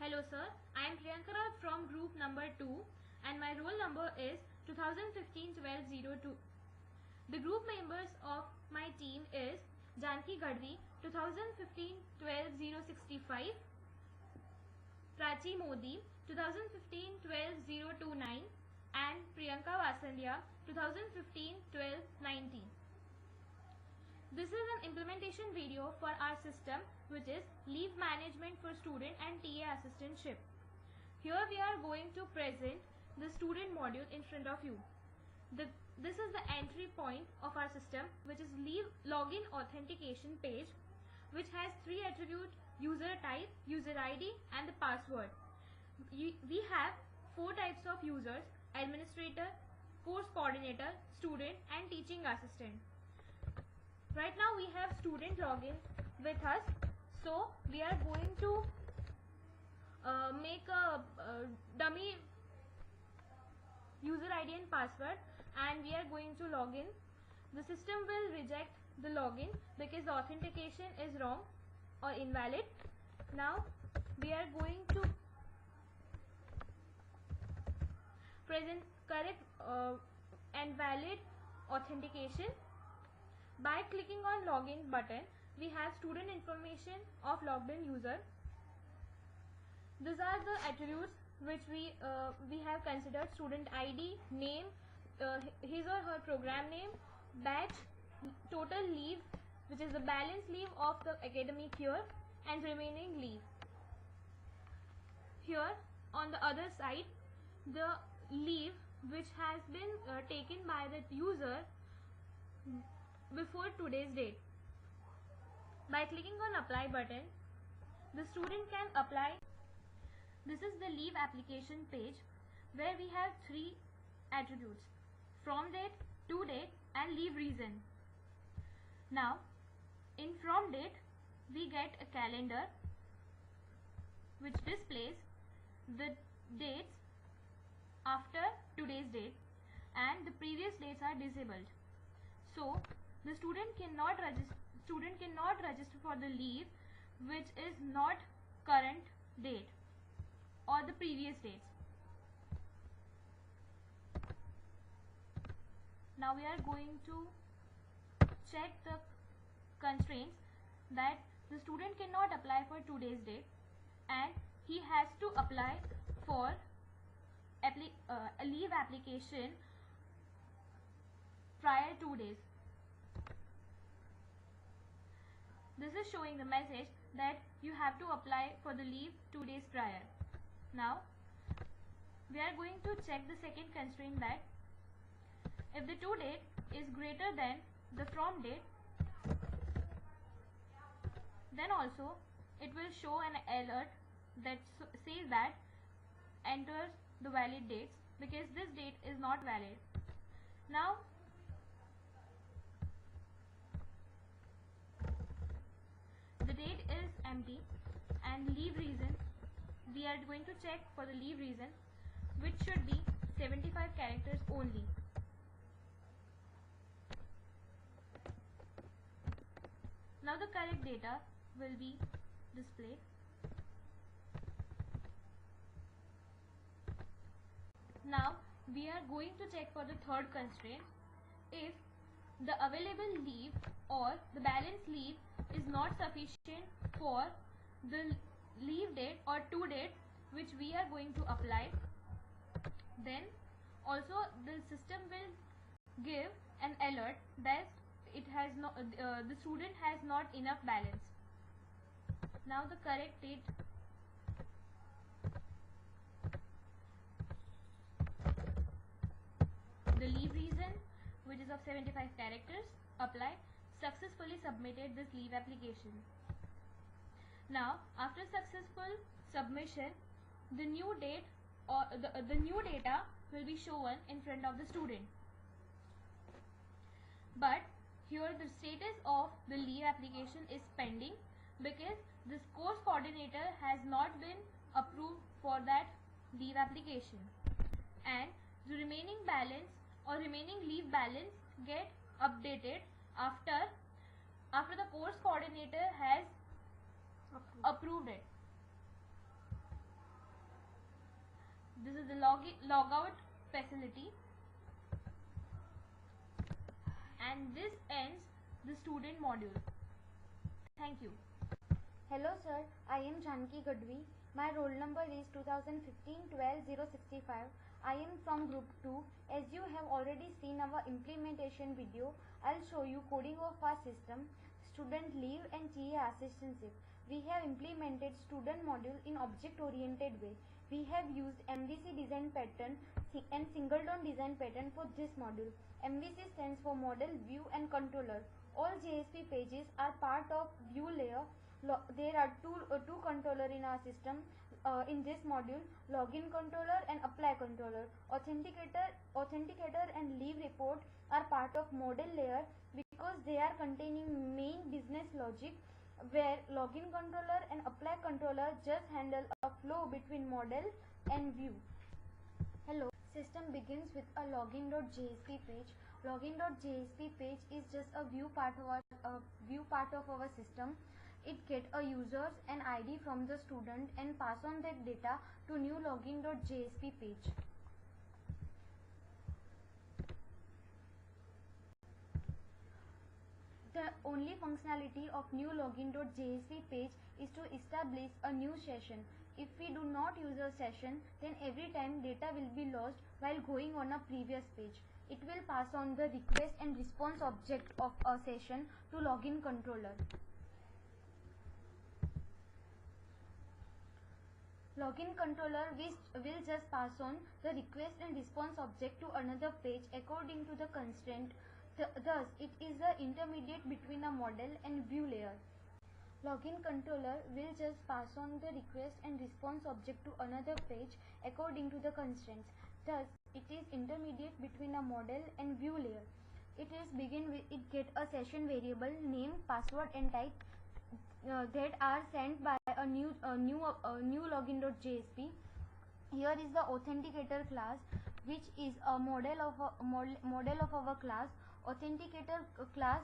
Hello sir, I am Priyanka from group number 2 and my roll number is 2015-12-02. The group members of my team is Janki Gadvi 2015-12-065, Prachi Modi 2015-12-029 and Priyanka Vasalya 2015-12-19. This is an implementation video for our system, which is leave management for student and TA assistantship. Here we are going to present the student module in front of you. This is the entry point of our system, which is leave login authentication page, which has three attributes: user type, user ID and the password. We have four types of users: administrator, course coordinator, student and teaching assistant. Right now we have student login with us, so we are going to make a dummy user ID and password and we are going to log in. The system will reject the login because the authentication is wrong or invalid. Now we are going to present correct and valid authentication. By clicking on login button, we have student information of logged in user. These are the attributes which we have considered: student ID, name, his or her program name, batch, total leave, which is the balance leave of the academic year, and remaining leave. Here on the other side, the leave which has been taken by the user before today's date. By clicking on apply button, the student can apply. This is the leave application page where we have three attributes: from date, to date and leave reason. Now in from date we get a calendar which displays the dates after today's date and the previous dates are disabled. So the student cannot register for the leave which is not current date or the previous dates. Now we are going to check the constraints that the student cannot apply for today's date and he has to apply for a leave application prior 2 days. This is showing the message that you have to apply for the leave 2 days prior. Now we are going to check the second constraint, that if the to date is greater than the from date, then also it will show an alert that says that enter the valid dates, because this date is not valid. Now the date is empty and leave reason, we are going to check for the leave reason, which should be 75 characters only. Now the correct data will be displayed. Now we are going to check for the third constraint. If the available leave or the balance leave is not sufficient for the leave date or to date which we are going to apply, then also the system will give an alert that it has not the student has not enough balance. Now the correct date, the leave reason, which is of 75 characters, apply. Successfully submitted this leave application. Now after successful submission, the new date or the new data will be shown in front of the student. But here the status of the leave application is pending because this course coordinator has not been approved for that leave application, and the remaining balance or remaining leave balance get updated after the course coordinator has approved it. This is the logout facility, and this ends the student module. Thank you. Hello sir, I am Janki Gadvi. My roll number is 2015-12-065. I am from group 2. As you have already seen our implementation video, I'll show you coding of our system, student leave and TA assistantship. We have implemented student module in object oriented way. We have used MVC design pattern and singleton design pattern for this module. MVC stands for model, view and controller. All JSP pages are part of view layer. There are two controller in our system in this module: login controller and apply controller. Authenticator and leave report are part of model layer because they are containing main business logic, where login controller and apply controller just handle a flow between model and view. Hello. System begins with a login.jsp page. Login.jsp page is just a view part of our system. It get a users and ID from the student and pass on that data to new login.jsp page. The only functionality of new login.jsp page is to establish a new session. If we do not use a session, then every time data will be lost while going on a previous page. It will pass on the request and response object of a session to login controller. Login controller will just pass on the request and response object to another page according to the constraint. Thus, it is the intermediate between a model and view layer. Login controller will just pass on the request and response object to another page according to the constraints. Thus, it is intermediate between a model and view layer. It get a session variable name, password and type that are sent by a new login.jsp. Here is the authenticator class, which is a model of our class. Authenticator class,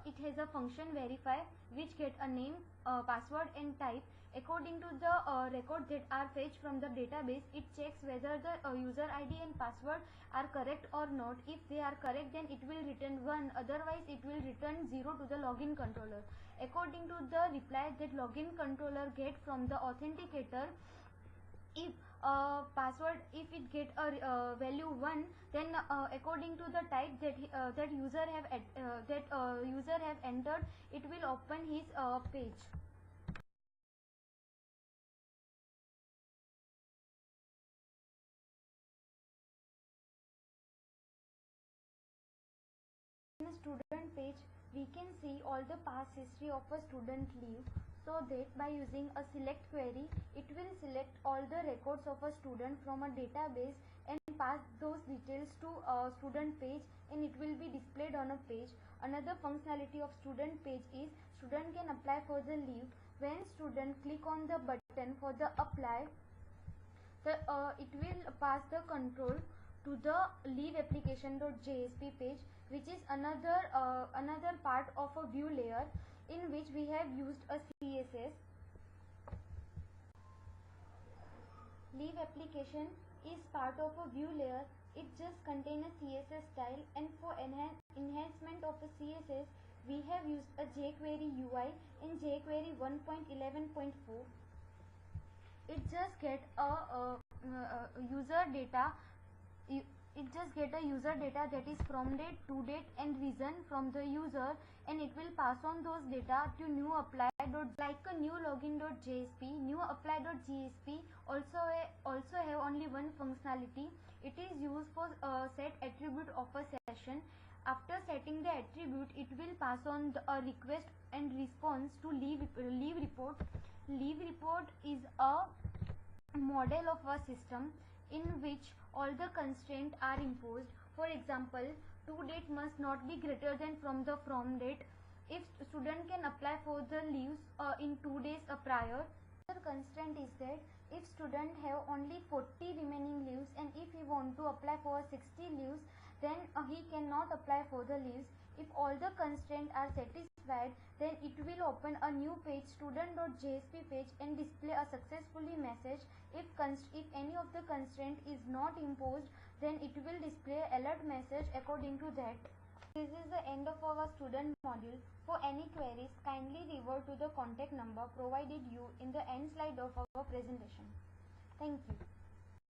it has a function verify, which get a name, password and type. According to the records that are fetched from the database, it checks whether the user ID and password are correct or not. If they are correct, then it will return 1, otherwise it will return 0 to the login controller. According to the reply that login controller get from the authenticator, if if it get a value 1, then according to the type that user have entered, it will open his page. In a student page, we can see all the past history of a student leave, so that by using a select query, it will select all the records of a student from a database and pass those details to a student page, and it will be displayed on a page. Another functionality of student page is student can apply for the leave. When student click on the button for the apply, it will pass the control to the leave application.jsp page, which is another part of a view layer in which we have used a CSS. Leave application is part of a view layer. It just contains a CSS style, and for enhancement of the CSS, we have used a jQuery UI in jQuery 1.11.4. It just get a user data. It just get a user data that is from date, to date and reason from the user, and it will pass on those data to new apply. Like a new login.jsp, new apply.jsp also have only one functionality. It is used for set attribute of a session. After setting the attribute, it will pass on a request and response to leave report. Leave report is a model of a system in which all the constraints are imposed. For example, to date must not be greater than from date. If student can apply for the leaves in 2 days prior. Another constraint is that if student have only 40 remaining leaves, and if he want to apply for 60 leaves, then he cannot apply for the leaves. If all the constraints are satisfied, satisfied, then it will open a new page, student.jsp page, and display a successfully message. If any of the constraint is not imposed, then it will display alert message according to that. This is the end of our student module. For any queries, kindly revert to the contact number provided you in the end slide of our presentation. Thank you.